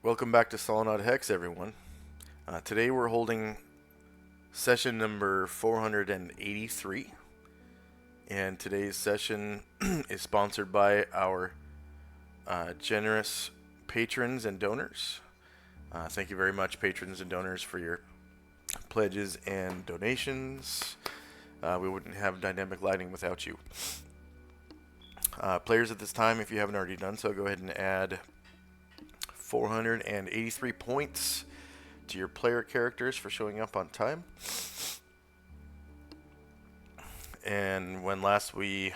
Welcome back to Solynod Hex, everyone. Today we're holding session number 483, and today's session is sponsored by our generous patrons and donors. Thank you very much, patrons and donors, for your pledges and donations. We wouldn't have dynamic lighting without you. Players at this time, if you haven't already done so, go ahead and add 483 points to your player characters for showing up on time. And when last we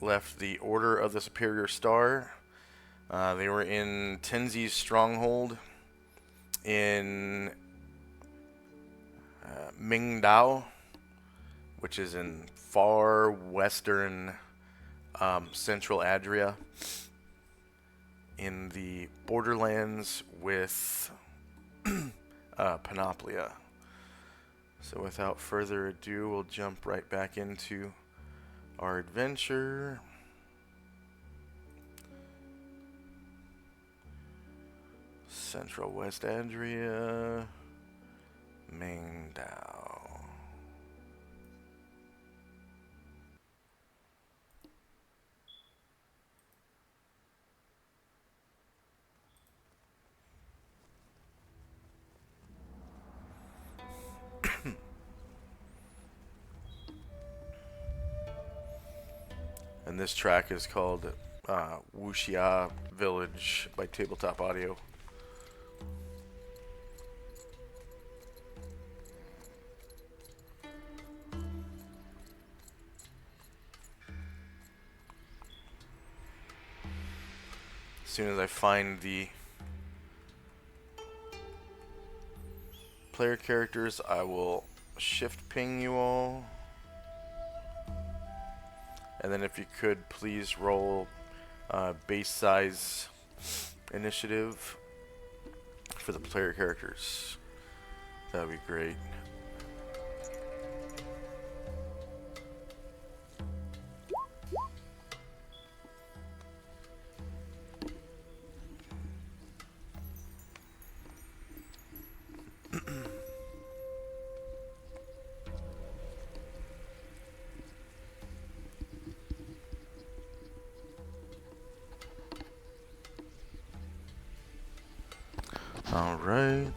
left the Order of the Superior Star, they were in Tenzi's stronghold in Mingdao, which is in far western central Adria, in the borderlands with Panoplia. So without further ado, we'll jump right back into our adventure. Central West Adria, Mingdao. And this track is called Wuxia Village by Tabletop Audio. As soon as I find the player characters, I will shift ping you all. And then if you could please roll base size initiative for the player characters. That would be great. All right.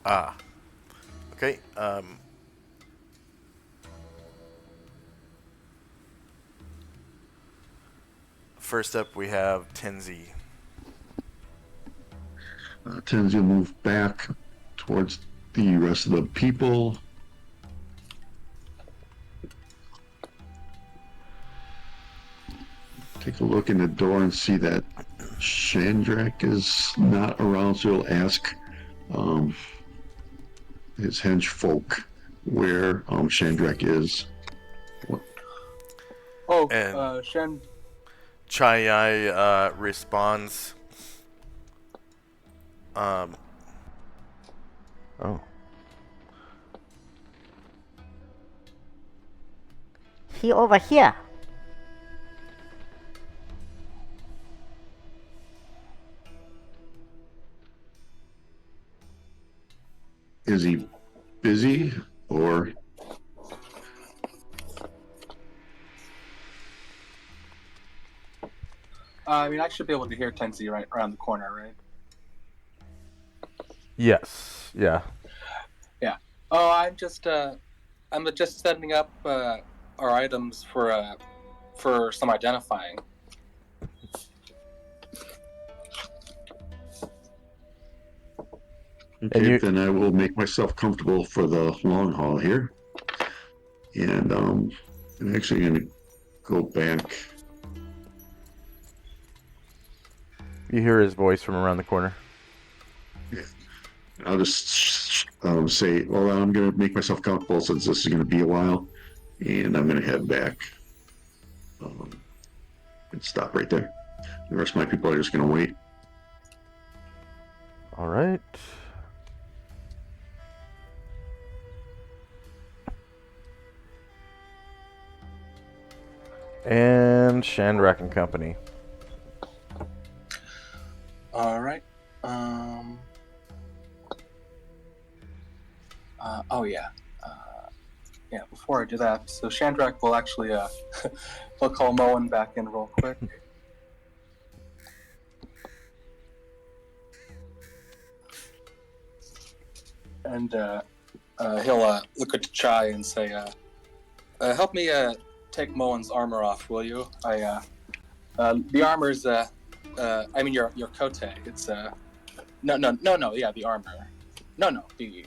Ah. Okay. First up, we have Tenzi. Tends to move back towards the rest of the people. Take a look in the door and see that Shandrak is not around, so he'll ask um, his henchfolk where Shandrak is. What? Oh, And Shen. Chai responds. Oh. He over here. Is he busy or? I mean, I should be able to hear Tensi right around the corner, right? Yes. Yeah. Yeah. Oh, I'm just setting up our items for some identifying. Okay, then I will make myself comfortable for the long haul here. And I'm actually going to go back. You hear his voice from around the corner. Yeah. I'll just say, well, I'm going to make myself comfortable since this is going to be a while. And I'm going to head back and stop right there. The rest of my people are just going to wait. All right. And Shandrak and Company. All right. Oh yeah. Yeah. Before I do that, so Shandrak will actually he'll call Moen back in real quick. And he'll look at Chai and say, "Help me take Moen's armor off, will you? The armor's I mean your cote. It's no, yeah, the armor. No, the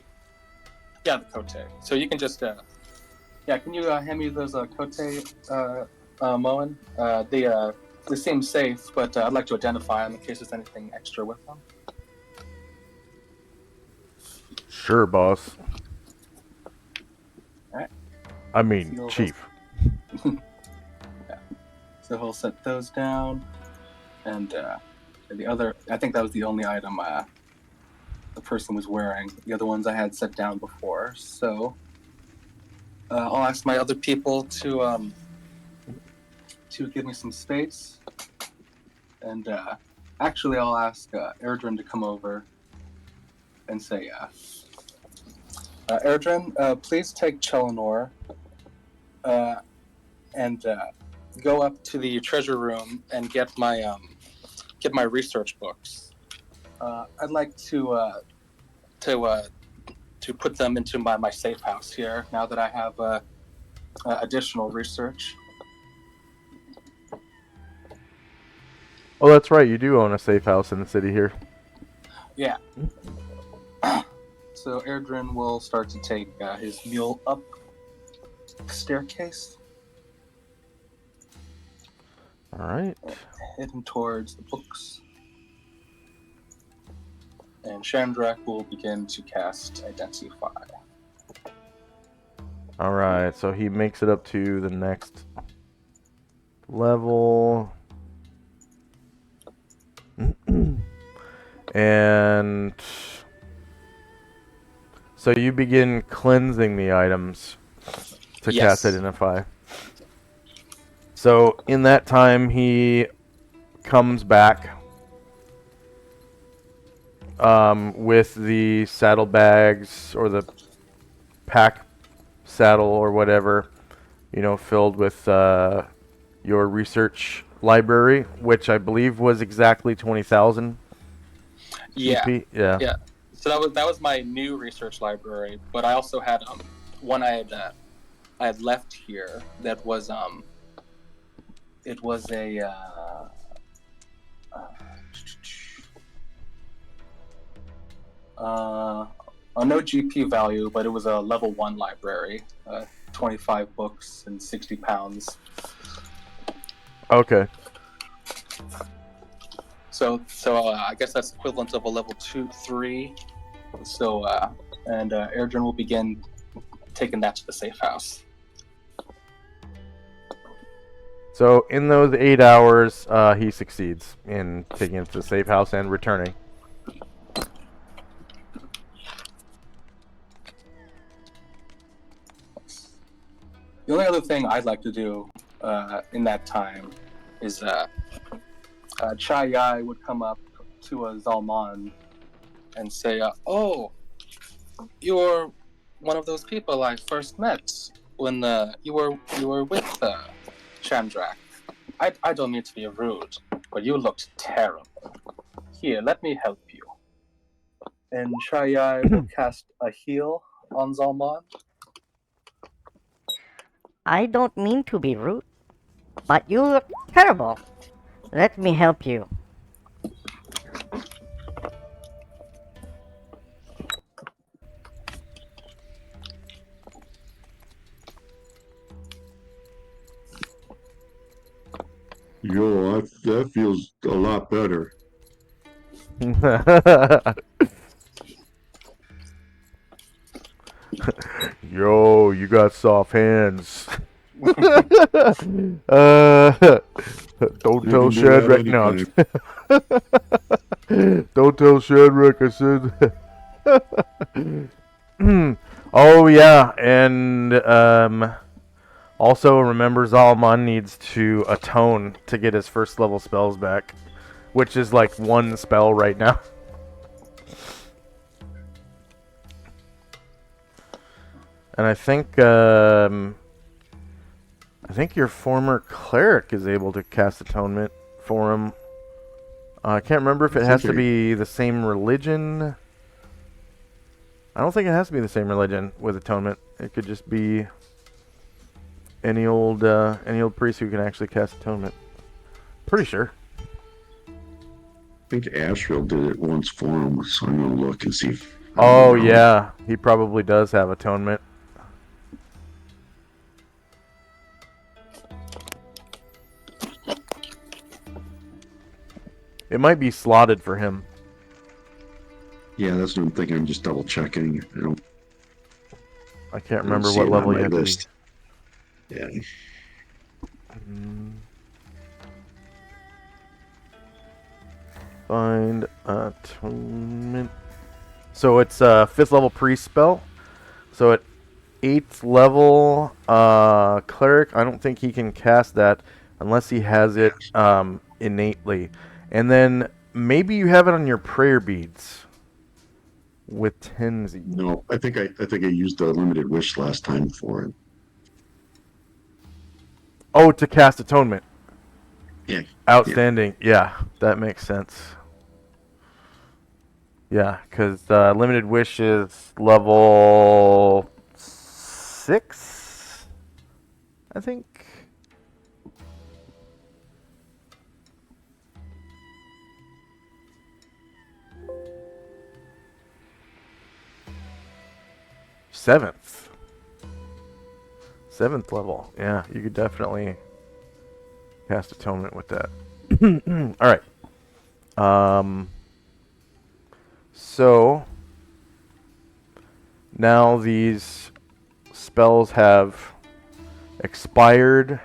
cote. So you can just can you hand me those cote, Moen? They seem safe, but I'd like to identify them in case there's anything extra with them." Sure, boss. Alright. I mean, Chief. Yeah. So he'll set those down, and the other, I think that was the only item the person was wearing. The other ones I had set down before. So I'll ask my other people to give me some space, and actually I'll ask Erdrin to come over and say, Erdrin, please take Chelinor and go up to the treasure room and get my research books. I'd like to put them into my safe house here now that I have additional research. Oh, that's right. You do own a safe house in the city here. Yeah. So Erdrin will start to take his mule up the staircase. All right. Heading towards the books. And Shandrak will begin to cast Identify. All right. So he makes it up to the next level. And so you begin cleansing the items to cast Identify. So in that time, he comes back with the saddlebags or the pack saddle or whatever, filled with your research library, which I believe was exactly 20,000. Yeah. EP? Yeah. Yeah. So that was my new research library, but I also had one I had left here that was it was a no GP value, but it was a level 1 library, 25 books and 60 pounds. Okay. So I guess that's equivalent of a level 2, 3. So Erdrin will begin taking that to the safe house. So in those 8 hours, he succeeds in taking it to the safe house and returning. The only other thing I'd like to do in that time is Chai Yai would come up to Zalman and say, "Oh, you're one of those people I first met when you were with Chandrak. I don't mean to be rude, but you looked terrible. Here, let me help you." And Chai Yai will cast a heal on Zalman. I don't mean to be rude, but you look terrible. Let me help you. Yo, that feels a lot better. Yo, you got soft hands. Don't tell Shadrach. No. Don't tell Shadrach I said. Oh yeah, and also remember Zalman needs to atone to get his first level spells back, which is like 1 spell right now. And I think your former cleric is able to cast atonement for him. I can't remember if it has to be the same religion. I don't think it has to be the same religion with atonement. It could just be any old priest who can actually cast atonement. Pretty sure. I think Asheville did it once for him, so I'm gonna look and see if. Oh yeah, he probably does have atonement. It might be slotted for him. Yeah, that's what I'm thinking. I'm just double checking. I can't remember what level you have to be. Yeah. Find atonement. So it's a 5th level priest spell. So at 8th level cleric, I don't think he can cast that unless he has it innately. And then maybe you have it on your prayer beads with Tenzi. No, I think I used a limited wish last time for it. Oh, to cast atonement. Yeah. Outstanding. Yeah, that makes sense. Yeah, because limited wish is level 6, I think. Seventh level. Yeah, you could definitely cast atonement with that. All right. So now these spells have expired.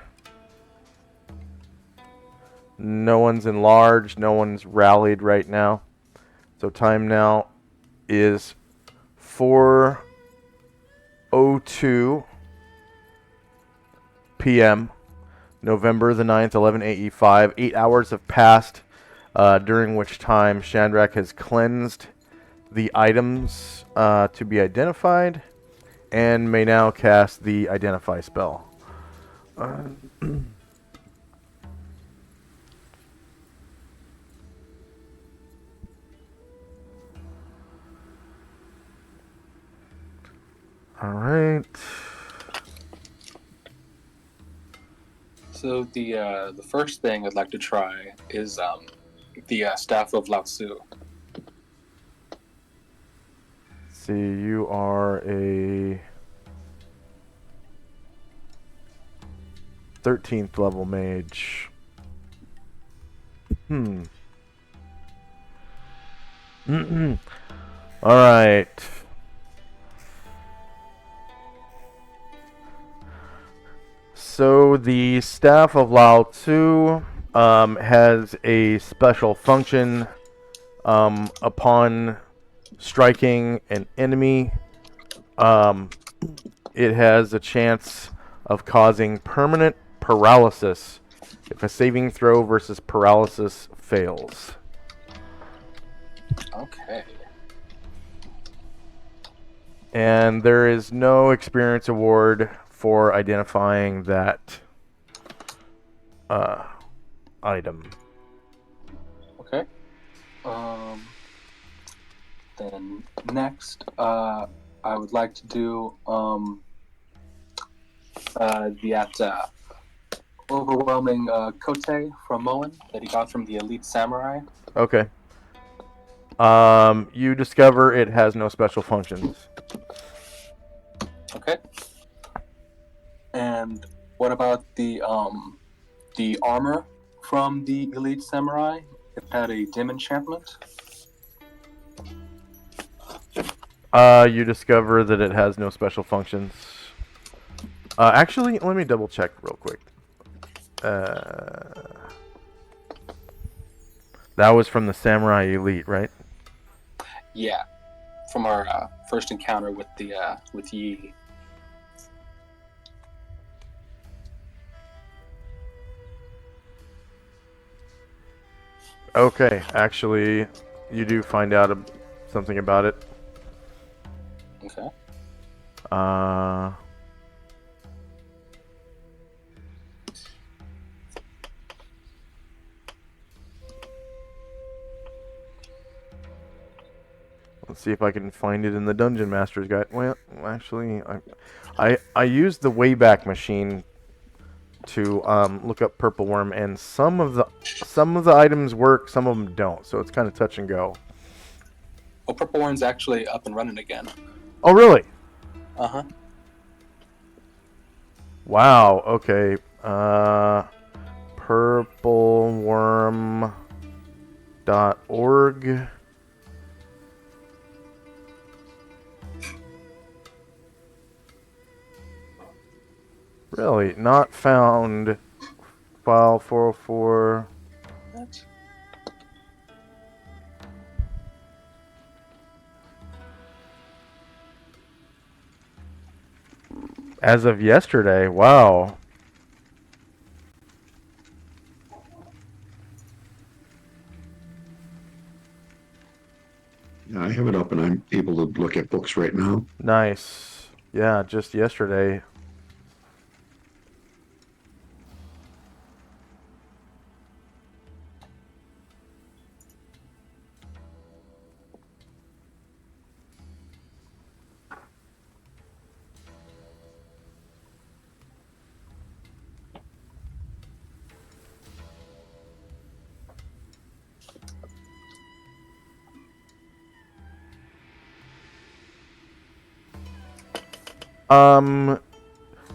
No one's enlarged. No one's rallied right now. So time now is 4:02 p.m. November the 9th, 11:85. 8 hours have passed, during which time Chandrak has cleansed the items to be identified and may now cast the Identify spell. Alright. So the first thing I'd like to try is the staff of Lao Tzu. See, you are a 13th level mage. Alright. So the Staff of Lao Tzu has a special function upon striking an enemy. It has a chance of causing permanent paralysis if a saving throw versus paralysis fails. Okay. And there is no experience award for identifying that item. Okay. Then next, I would like to do the overwhelming kote from Moen that he got from the elite samurai. Okay. You discover it has no special functions. Okay. And what about the armor from the elite samurai? It had a dim enchantment. You discover that it has no special functions. Actually, let me double check real quick. That was from the Samurai Elite, right? Yeah, from our first encounter with the with Yi. Okay, actually, you do find out something about it. Okay. Let's see if I can find it in the Dungeon Master's Guide. Well, actually, I used the Wayback Machine to look up Purple Worm, and some of the items work, some of them don't. So it's kind of touch and go. Oh, Purple Worm's actually up and running again. Oh, really? Uh-huh. Wow. Okay. Purpleworm.org. Really? Not found. File 404. What? As of yesterday. Wow. Yeah, I have it up and I'm able to look at books right now. Nice. Yeah, just yesterday.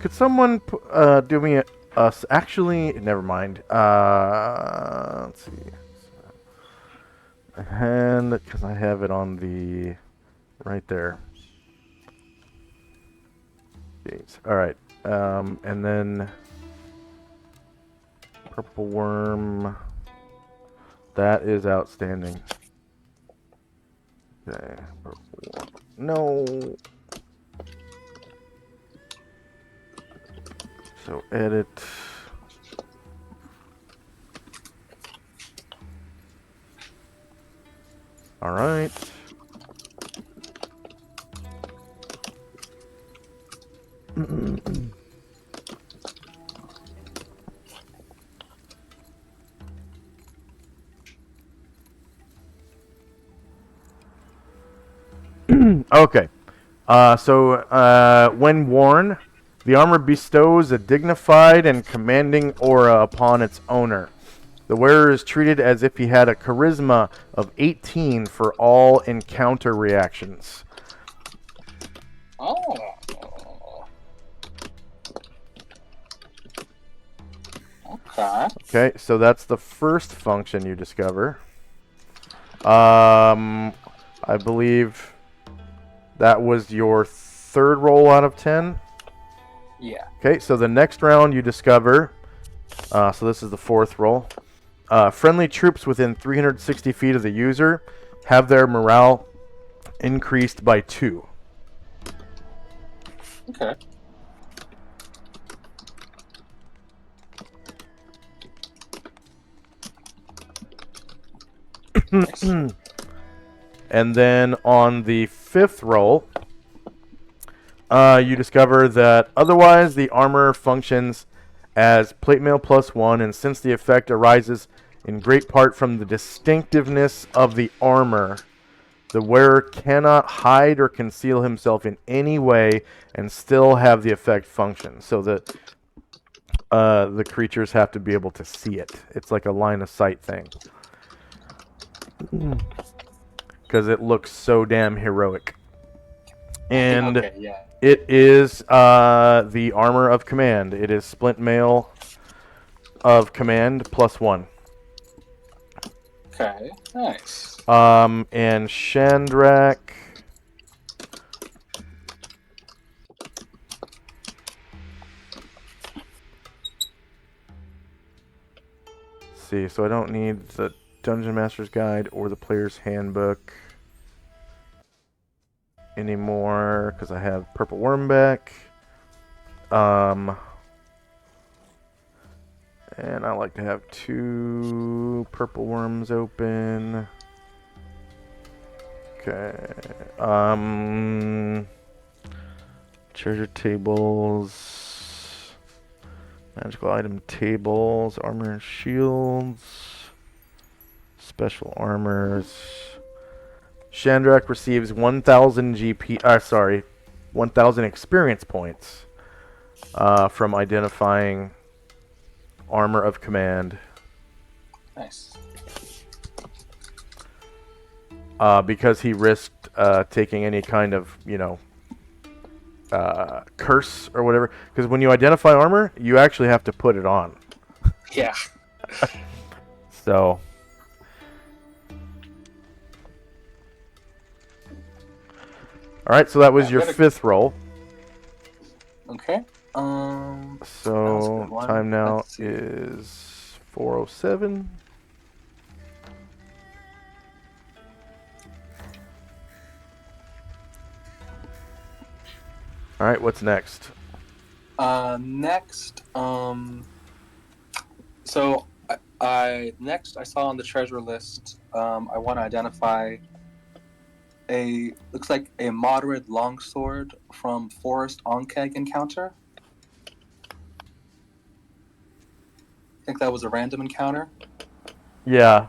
Could someone do me us? Actually, never mind. Let's see. And because I have it on the right there. Jeez. All right. And then Purple Worm. That is outstanding. Okay. Purple Worm. No. So edit. All right. Okay. When worn, the armor bestows a dignified and commanding aura upon its owner. The wearer is treated as if he had a charisma of 18 for all encounter reactions. Oh. Okay. Okay, so that's the first function you discover. I believe that was your third roll out of 10. Yeah. Okay, so the next round you discover, so this is the fourth roll. Friendly troops within 360 feet of the user have their morale increased by 2. Okay. Nice. And then on the fifth roll, you discover that otherwise the armor functions as plate mail +1, and since the effect arises in great part from the distinctiveness of the armor, the wearer cannot hide or conceal himself in any way and still have the effect function. So that the creatures have to be able to see it. It's like a line of sight thing. Because it looks so damn heroic. And Okay, yeah. it is the armor of command. It is splint mail of command +1. Okay, nice. And Shandrak. See, so I don't need the Dungeon Master's Guide or the Player's Handbook anymore because I have Purple Worm back. And I like to have 2 Purple Worms open. Okay. Treasure tables. Magical item tables. Armor and shields. Special armors. Shandrak receives 1,000 GP. 1,000 experience points from identifying armor of command. Nice. Because he risked taking any kind of, curse or whatever. Because when you identify armor, you actually have to put it on. Yeah. So. Alright, so that was your fifth roll. Okay. So, time now Let's see. is 4:07. Alright, what's next? Next, so I saw on the treasure list, I want to identify looks like a moderate longsword from Forest Onkeg encounter. I think that was a random encounter. Yeah.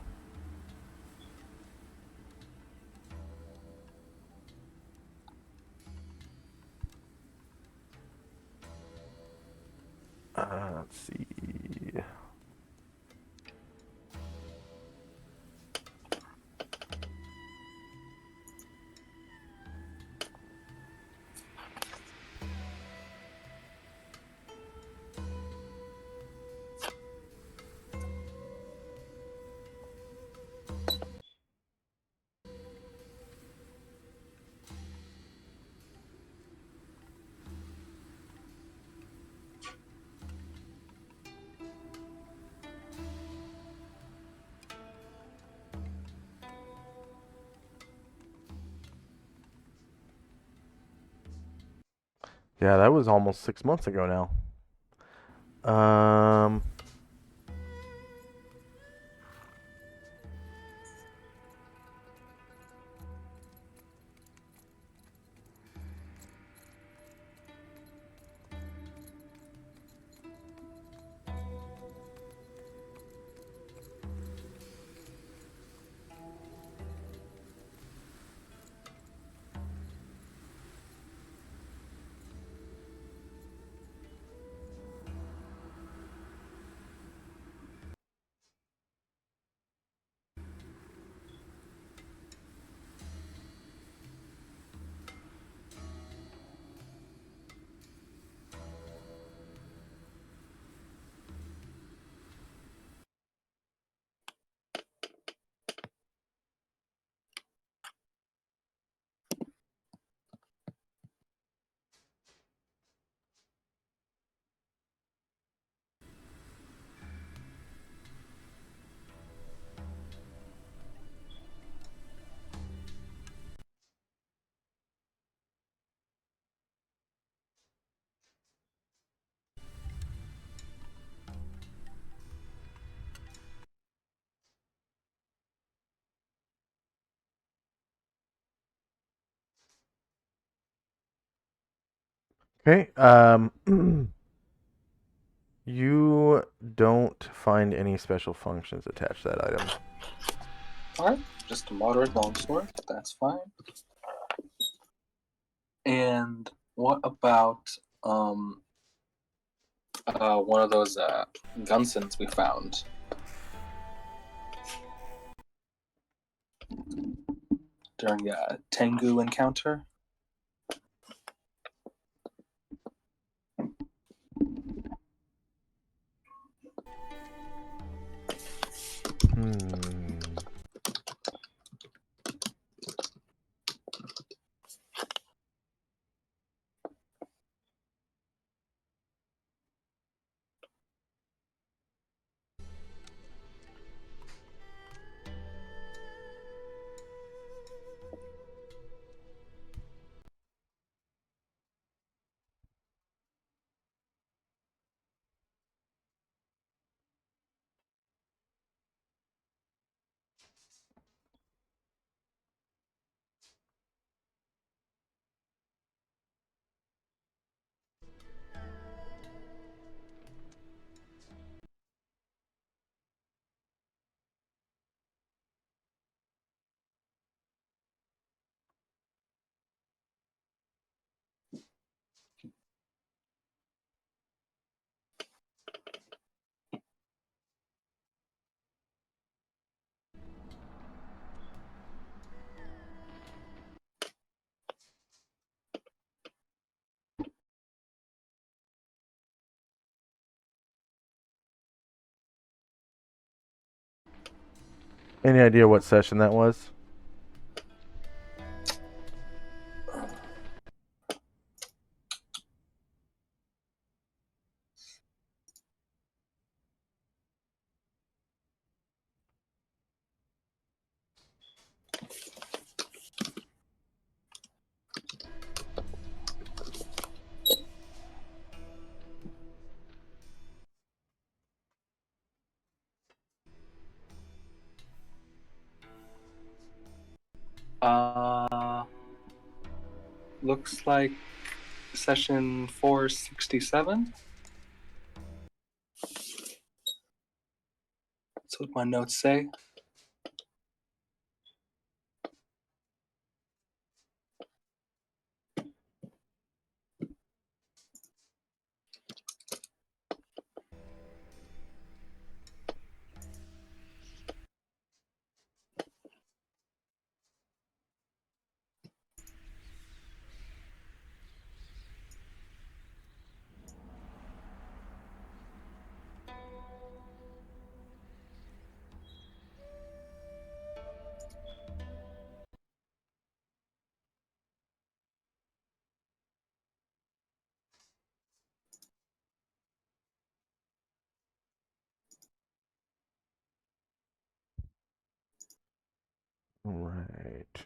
Let's see. Yeah, that was almost 6 months ago now. Okay. You don't find any special functions attached to that item. Alright, just a moderate longsword. That's fine. And what about one of those Gunsons we found? During a Tengu encounter? Any idea what session that was? Looks like session 467. That's what my notes say. Right.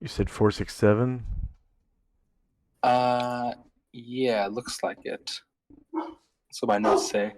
You said 467? Yeah, looks like it. That's what my notes say.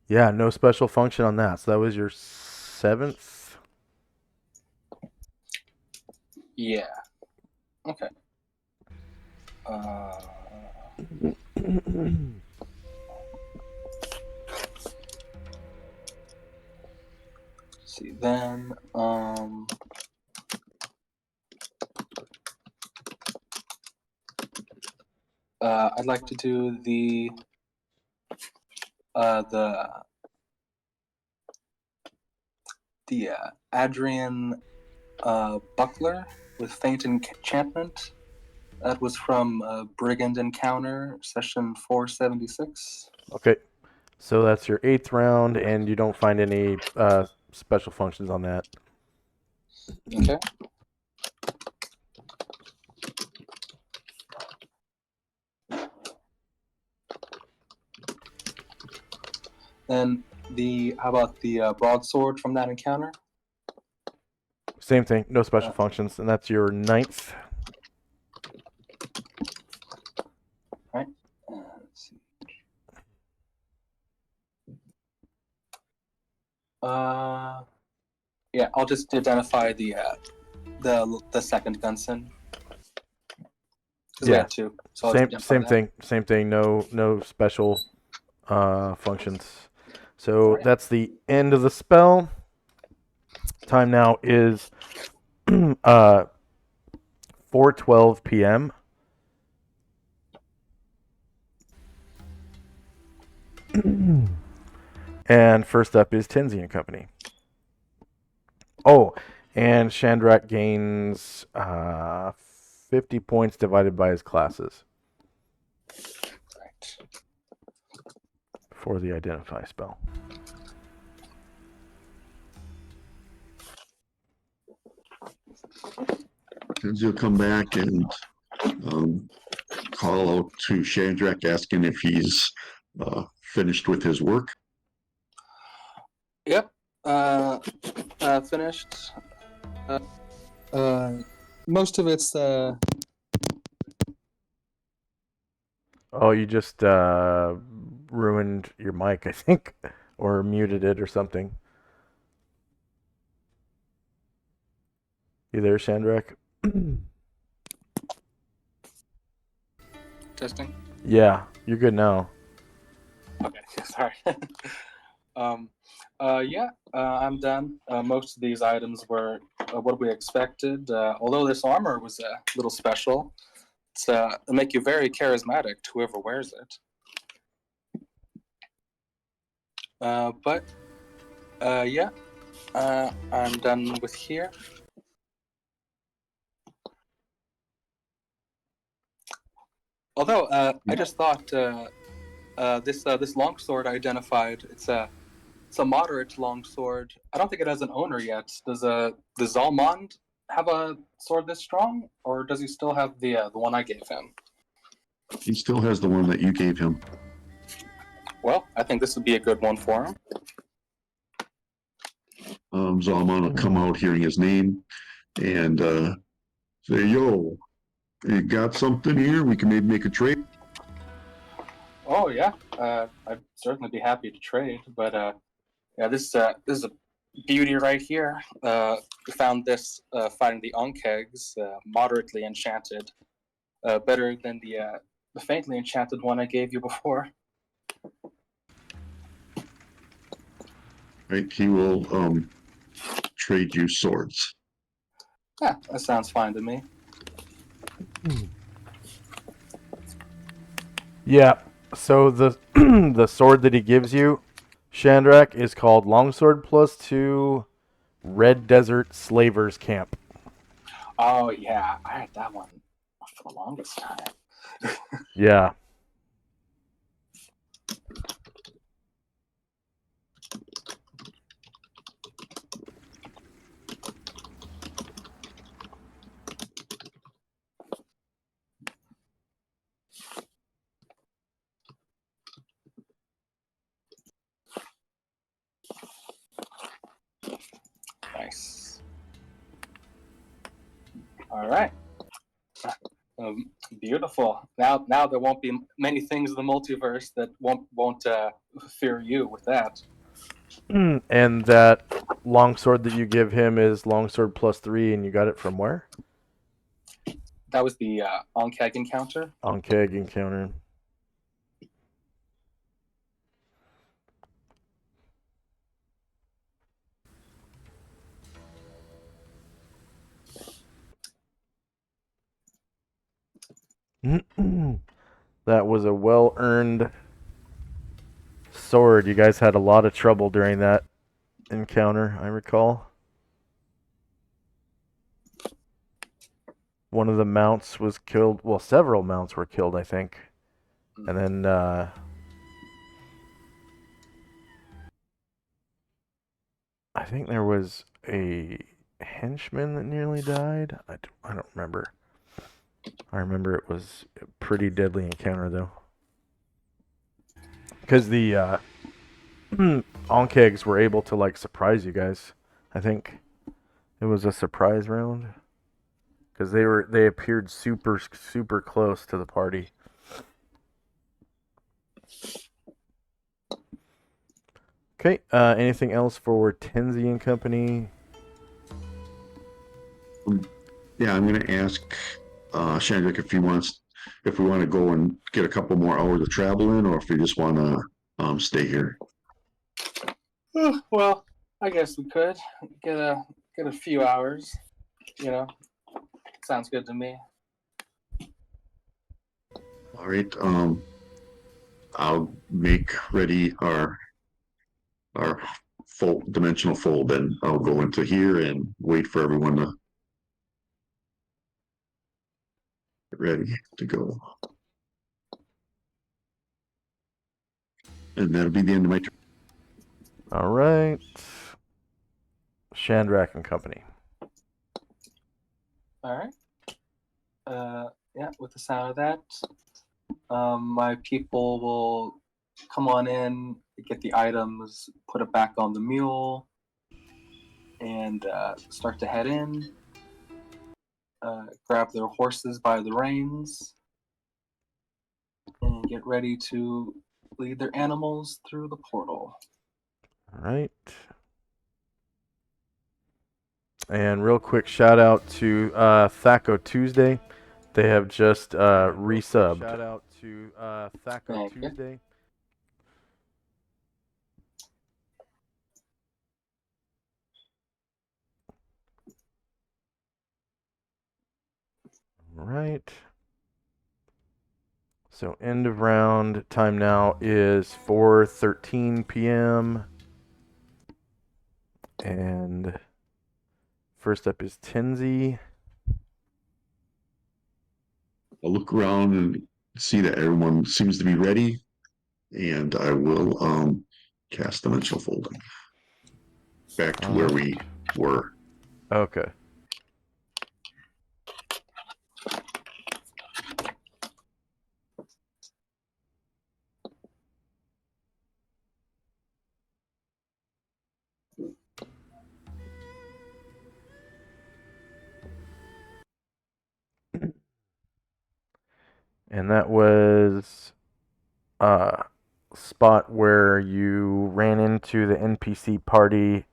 Yeah, no special function on that. So that was your 7th. Yeah. Okay. Uh, see then. I'd like to do the Adrian Buckler with Faint Enchantment. That was from Brigand Encounter, session 476. Okay. So that's your 8th round, and you don't find any special functions on that. Okay. Then how about the broadsword from that encounter? Same thing, no special functions, and that's your 9th. Right. Let's see. Yeah, I'll just identify the second Gunson. Yeah. Two. So Same thing. No special functions. So that's the end of the spell. Time now is 4:12 p.m. And first up is Tenzi and Company. Oh, and Chandrak gains 50 points divided by his classes. Right. For the Identify spell. Tenzi will come back and call out to Chandrak asking if he's finished with his work. Yep. Finished. Most of it's Oh, you just ruined your mic, I think, or muted it or something. You there, Chandrak? testing. Yeah, you're good now. Okay, sorry. I'm done. Most of these items were what we expected. Although this armor was a little special, it'll make you very charismatic to whoever wears it. I'm done with here. Although I just thought this longsword I identified, it's a moderate longsword. I don't think it has an owner yet. Does Zalmond have a sword this strong, or does he still have the one I gave him? He still has the one that you gave him. Well, I think this would be a good one for him. Zalman will come out hearing his name and say, "Yo, you got something here? We can maybe make a trade." Oh yeah, I'd certainly be happy to trade, but yeah, this is a beauty right here. We found this fighting the Onkegs, moderately enchanted, better than the faintly enchanted one I gave you before. Right? He will trade you swords. Yeah, that sounds fine to me. Yeah. So the the sword that he gives you, Chandrak, is called Longsword +2 Red Desert Slavers Camp. Oh yeah, I had that one for the longest time. Yeah. Nice. All right. Beautiful. Now there won't be many things in the multiverse that won't fear you with that. And that longsword that you give him is longsword +3, and you got it from where? That was the Onkeg encounter. Onkeg encounter. That was a well-earned sword. You guys had a lot of trouble during that encounter, I recall. One of the mounts was killed. Well, several mounts were killed, I think. And then I think there was a henchman that nearly died. I don't remember. I remember it was a pretty deadly encounter, though. Because the Onkegs were able to, like, surprise you guys. I think it was a surprise round. Because they appeared super close to the party. Okay, anything else for Tenzi and company? Yeah, I'm going to ask Shandrick if we want to go and get a couple more hours of travel in, or if we just want to stay here. Well, I guess we could get a few hours. Sounds good to me. All right. I'll make ready our full dimensional fold, and I'll go into here and wait for everyone to get ready to go. And that'll be the end of my turn. All right. Shandrak and company. All right. Yeah, with the sound of that, my people will come on in, get the items, put it back on the mule, and start to head in. Grab their horses by the reins, and get ready to lead their animals through the portal. All right. And real quick shout out to Thaco Tuesday. They have just resubbed. Shout out to Thaco Tuesday. All right. So end of round time now is 4:13 p.m. And first up is Tenzi. I'll look around and see that everyone seems to be ready, and I will cast dimensional folding back to where we were. Okay. And that was a spot where you ran into the NPC party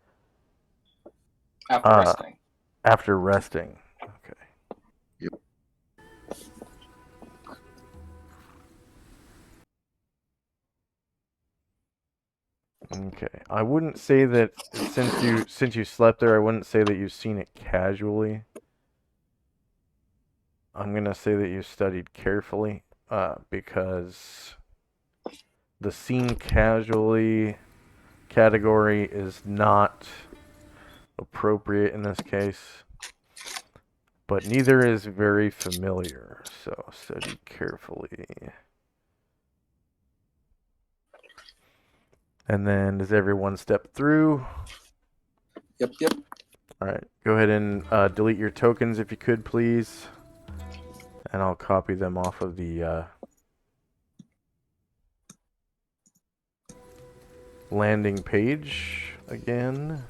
After resting. After resting. Okay. Yep. Okay. I wouldn't say that since you slept there, I wouldn't say that you've seen it casually. I'm gonna say that you studied carefully, because the seen casually category is not appropriate in this case, but neither is very familiar, so study carefully. And then does everyone step through? Yep. All right, go ahead and delete your tokens if you could, please. And I'll copy them off of the landing page again.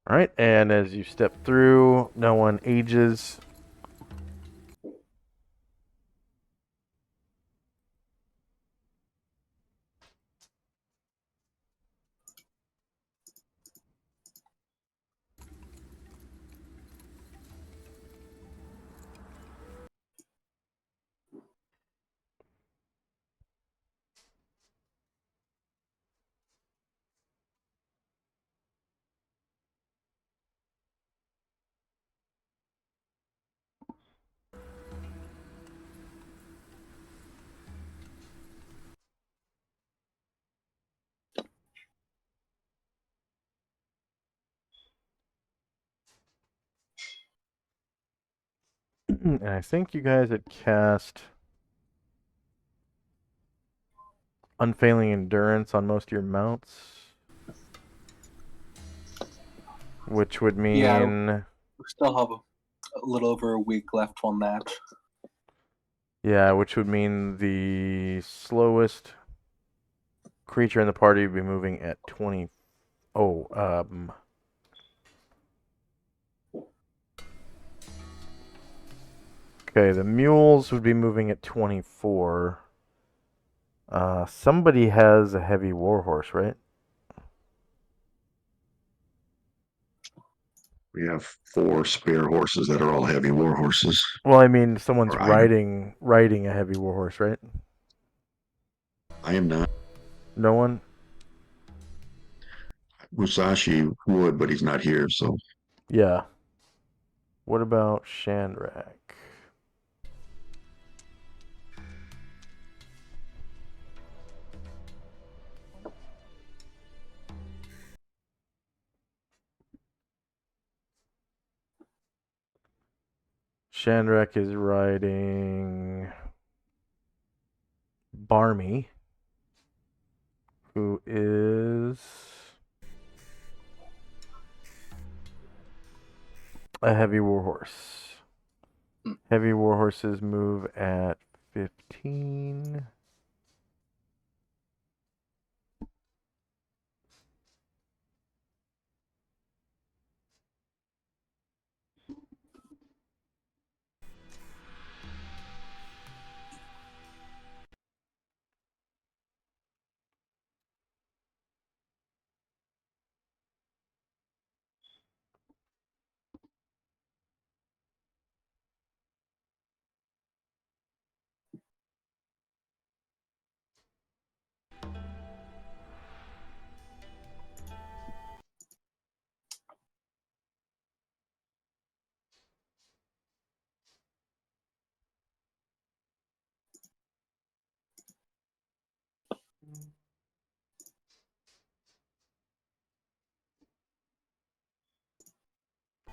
All right, and as you step through, no one ages. And I think you guys had cast Unfailing Endurance on most of your mounts, which would Yeah, mean, we still have a little over a week left on that. yeah, which would mean the slowest creature in the party would be moving at 20. Oh, okay, the mules would be moving at 24. Somebody has a heavy warhorse, right? We have 4 spare horses that are all heavy war horses. Well, I mean, someone's Or I riding a heavy warhorse, right? am not. No one? Musashi would, but he's not here, so Yeah. What about Shandrak? Shandrak is riding Barmy, who is a heavy warhorse. Heavy warhorses move at 15.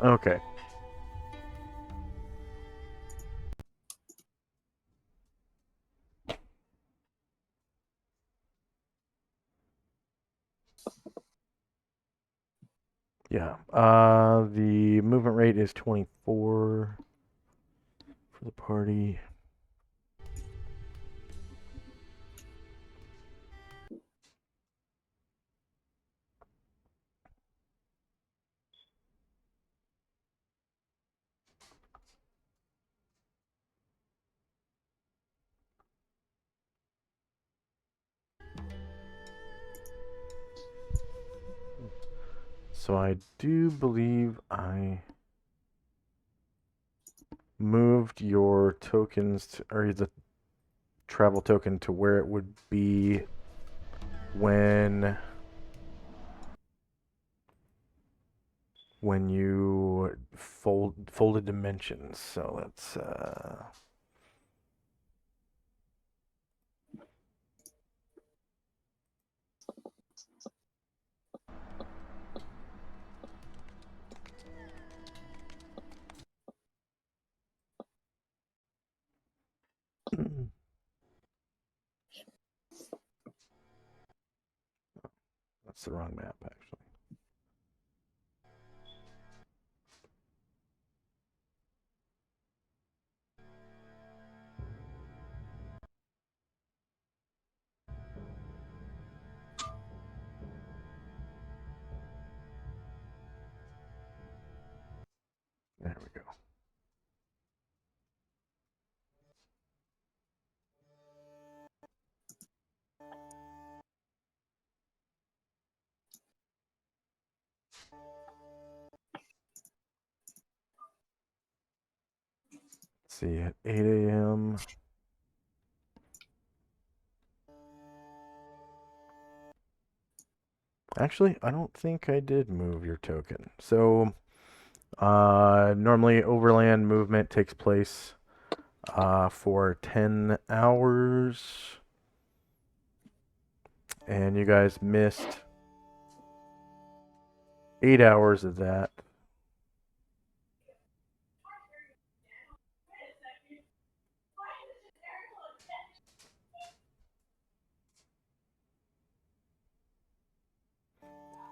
Okay. Yeah. The movement rate is 24 for the party. So I do believe I moved your tokens to, or the travel token to where it would be when you folded dimensions. So let's that's the wrong map actually. see, at 8 a.m. Actually, I don't think I did move your token. So, normally overland movement takes place for 10 hours. And you guys missed 8 hours of that.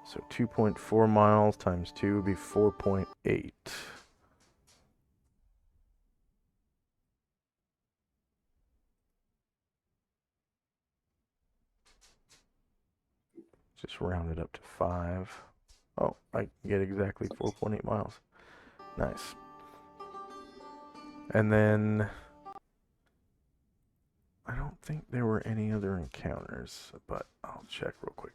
So 2.4 miles times 2 would be 4.8. Just round it up to 5. Oh, I get exactly 4.8 miles. Nice. And then I don't think there were any other encounters, but I'll check real quick.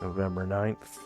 November 9th.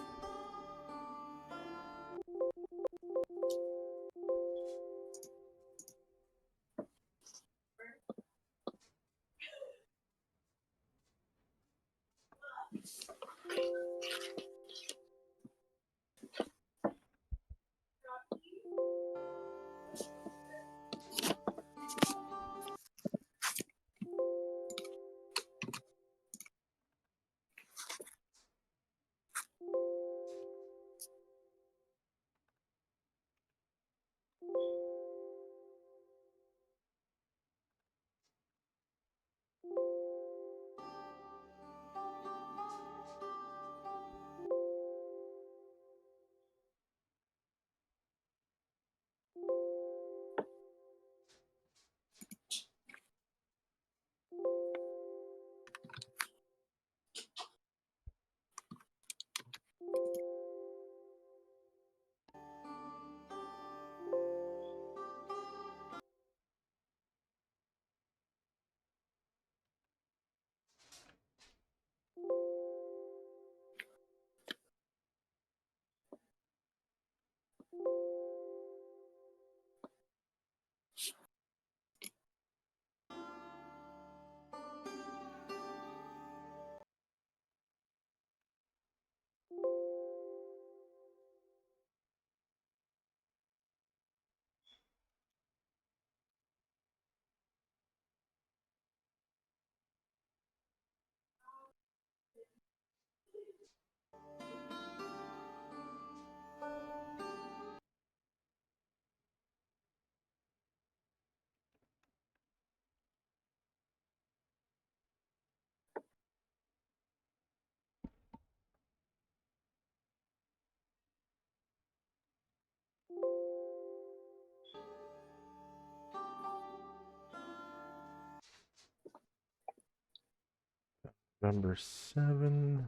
November 7th.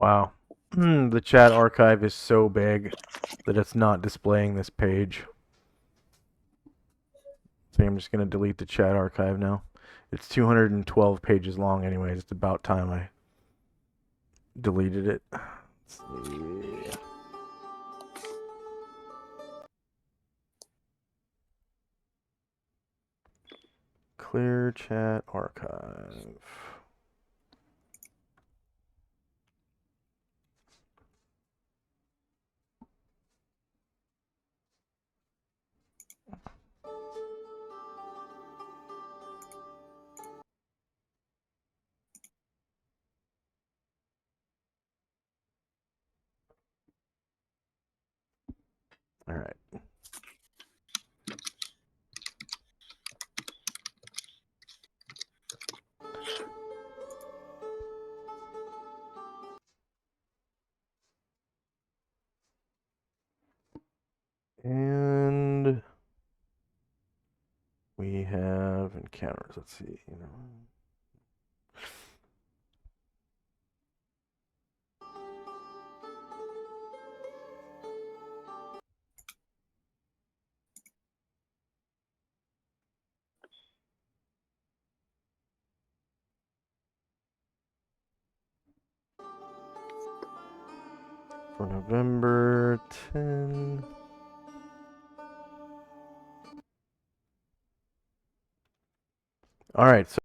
Wow. The chat archive is so big that it's not displaying this page. So I'm just going to delete the chat archive now. It's 212 pages long anyways. It's about time I deleted it. Let's see. Clear chat archive. All right. And we have encounters. Let's see. For November 10. All right. So